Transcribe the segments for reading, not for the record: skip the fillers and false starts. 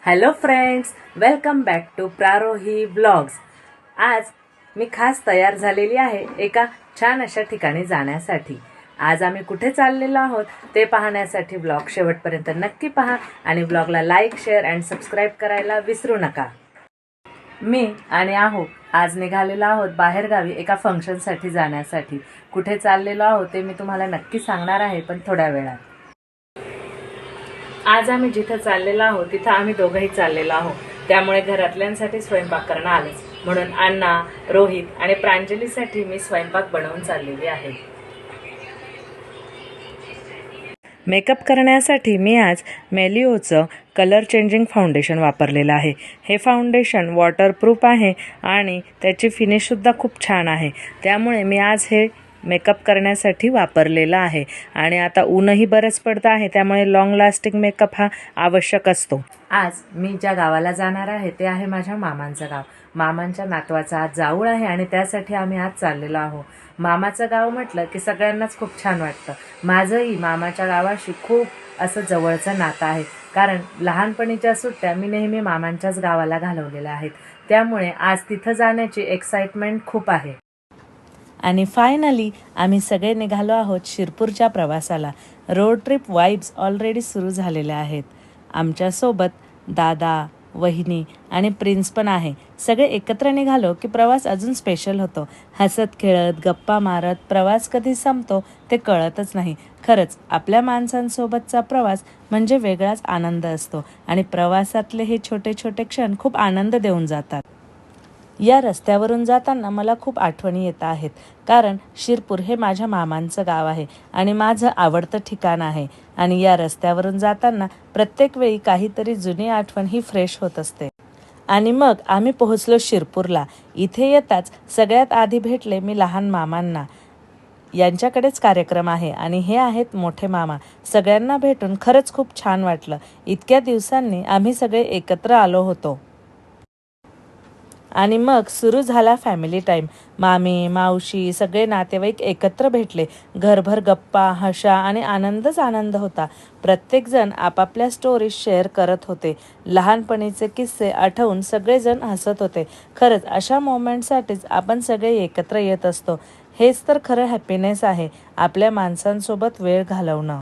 Hello friends, welcome back to Prarohi blogs. आज मी खास तयार झालेली आहे एका छान अशा ठिकाणी जाण्यासाठी। आज आम्ही कुठे चाललेलो आहोत ते पाहण्यासाठी ब्लॉग शेवटपर्यंत नक्की पहा आणि ब्लॉगला लाईक, शेअर अँड सबस्क्राईब करायला विसरू नका। मी आणि आहो आज निघालेलो आहोत बाहेरगावी एका फंक्शनसाठी जाण्यासाठी। कुठे चाललेलो आहोत ते मी तुम्हाला नक्की सांगणार आहे, पण थोड्या वेळात। आज आम्ही जिथे चाललेलो आहोत तिथे आम्ही दोघंही चाललेलो आहोत, त्यामुळे घरातल्यांसाठी स्वयंपाक करणं आलंच, म्हणून अण्णा, रोहित आणि प्रांजलीसाठी मी स्वयंपाक बनवून चाललेली आहे। मेकअप करण्यासाठी मी आज मेलिओचं कलर चेंजिंग फाउंडेशन वापरलेलं आहे। हे फाउंडेशन वॉटरप्रूफ आहे आणि त्याची फिनिशसुद्धा खूप छान आहे, त्यामुळे मी आज हे मेकअप करण्यासाठी वापरलेला आहे। आणि आता ऊनही बरंच पडतं आहे, त्यामुळे लॉंग लास्टिंग मेकअप हा आवश्यक असतो। आज मी ज्या गावाला जाणार आहे ते आहे माझ्या मामांचं गाव। मामांच्या नातवाचा आज जाऊळ आहे आणि त्यासाठी आम्ही आज चाललेलो आहोत। मामाचं गाव म्हटलं की सगळ्यांनाच खूप छान वाटतं। माझंही मामाच्या गावाशी खूप असं जवळचं नातं आहे, कारण लहानपणीच्या सुट्ट्या मी नेहमी मामांच्याच गावाला घालवलेल्या आहेत, त्यामुळे आज तिथं जाण्याची एक्साइटमेंट खूप आहे। आणि फायनली आम्ही सगळे निघालो आहोत शिरपूरच्या प्रवासाला। रोड ट्रिप वाइब्स ऑलरेडी सुरू झालेल्या आहेत। आमच्यासोबत दादा, वहिनी आणि प्रिन्स पण आहे। सगळे एकत्र निघालो की प्रवास अजून स्पेशल होतो। हसत खेळत गप्पा मारत प्रवास कधी संपतो ते कळतच नाही। खरंच आपल्या माणसांसोबतचा प्रवास म्हणजे वेगळाच आनंद असतो आणि प्रवासातले हे छोटे छोटे क्षण खूप आनंद देऊन जातात। या रस्त्यावरून जाताना मला खूप आठवणी येत आहेत, कारण शिरपूर हे माझ्या मामांचं गाव आहे आणि माझं आवडतं ठिकाण आहे। आणि या रस्त्यावरून जाताना प्रत्येक वेळी काहीतरी जुनी आठवण ही फ्रेश होत असते। आणि मग आम्ही पोहोचलो शिरपूरला। इथे येताच सगळ्यात आधी भेटले मी लहान मामांना। यांच्याकडेच कार्यक्रम आहे आणि हे आहेत मोठे मामा। सगळ्यांना भेटून खरंच खूप छान वाटलं। इतक्या दिवसांनी आम्ही सगळे एकत्र आलो होतो। आणि मग सुरू झाला फॅमिली टाईम। मामी, मावशी सगळे नातेवाईक एकत्र भेटले। घरभर गप्पा, हशा आणि आनंदच आनंद होता। प्रत्येकजण आपापल्या स्टोरीज शेअर करत होते। लहानपणीचे किस्से आठवून सगळेजण हसत होते। खरंच अशा मोमेंटसाठीच आपण सगळे एकत्र येत असतो। हेच तर खरं हॅपीनेस आहे, आपल्या माणसांसोबत वेळ घालवणं।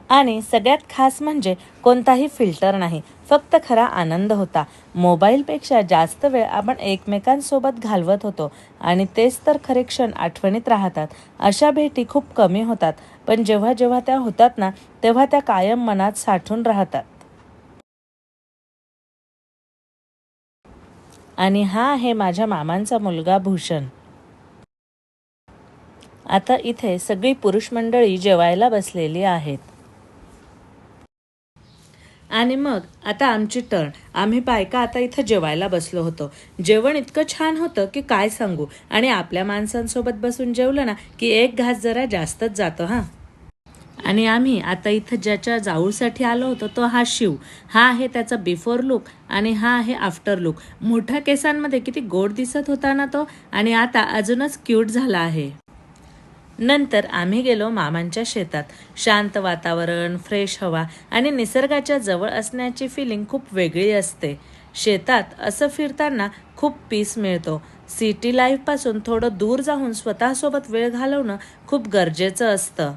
आणि सगळ्यात खास म्हणजे कोणताही फिल्टर नाही, फक्त खरा आनंद होता। मोबाईलपेक्षा जास्त वेळ आपण एकमेकांसोबत घालवत होतो आणि तेच तर खरे क्षण आठवणीत राहतात। अशा भेटी खूप कमी होतात, पण जेव्हा जेव्हा त्या होतात ना, तेव्हा त्या कायम मनात साठून राहतात। आणि हा आहे माझ्या मामांचा मुलगा भूषण। आता इथे सगळी पुरुष मंडळी जेवायला बसलेली आहेत। आणि मग आता आमची टर्न। आम्ही बायका आता इथं जेवायला बसलो होतो। जेवण इतकं छान होतं की काय सांगू। आणि आपल्या माणसांसोबत बसून जेवलं ना की एक घास जरा जास्तच जातो हा। आणि आम्ही आता इथं ज्याच्या जाऊसाठी आलो होतो तो हा शिव। हा आहे त्याचा बिफोर लुक आणि हा आहे आफ्टर लुक। मोठ्या केसांमध्ये किती गोड दिसत होता ना तो, आणि आता अजूनच क्यूट झाला आहे। नंतर आम्ही गेलो मामांच्या शेतात। शांत वातावरण, फ्रेश हवा आणि निसर्गाच्या जवळ असण्याची फिलिंग खूप वेगळी असते। शेतात असं फिरताना खूप पीस मिळतो। सिटी लाईफपासून थोडं दूर जाऊन स्वतःसोबत वेळ घालवणं खूप गरजेचं असतं।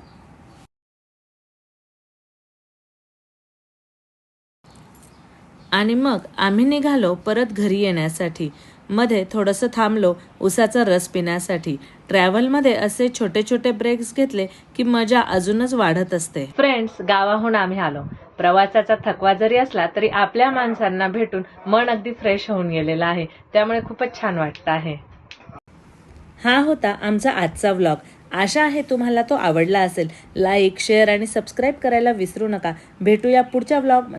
आणि मग आम्ही निघालो परत घरी येण्यासाठी। मध्ये थोडंसं थांबलो उसाचा रस पिण्यासाठी। ट्रॅव्हलमध्ये असे छोटे छोटे ब्रेक्स घेतले की मजा अजूनच वाढत असते। फ्रेंड्स, गावाहून आम्ही आलो। प्रवासाचा थकवा जरी असला तरी आपल्या माणसांना भेटून मन अगदी फ्रेश होऊन गेलेलं आहे, त्यामुळे खूपच छान वाटतं आहे। हा होता आमचा आजचा व्लॉग। आशा आहे तुम्हाला तो आवडला असेल। लाईक, शेअर आणि सबस्क्राईब करायला विसरू नका। भेटूया पुढच्या व्लॉग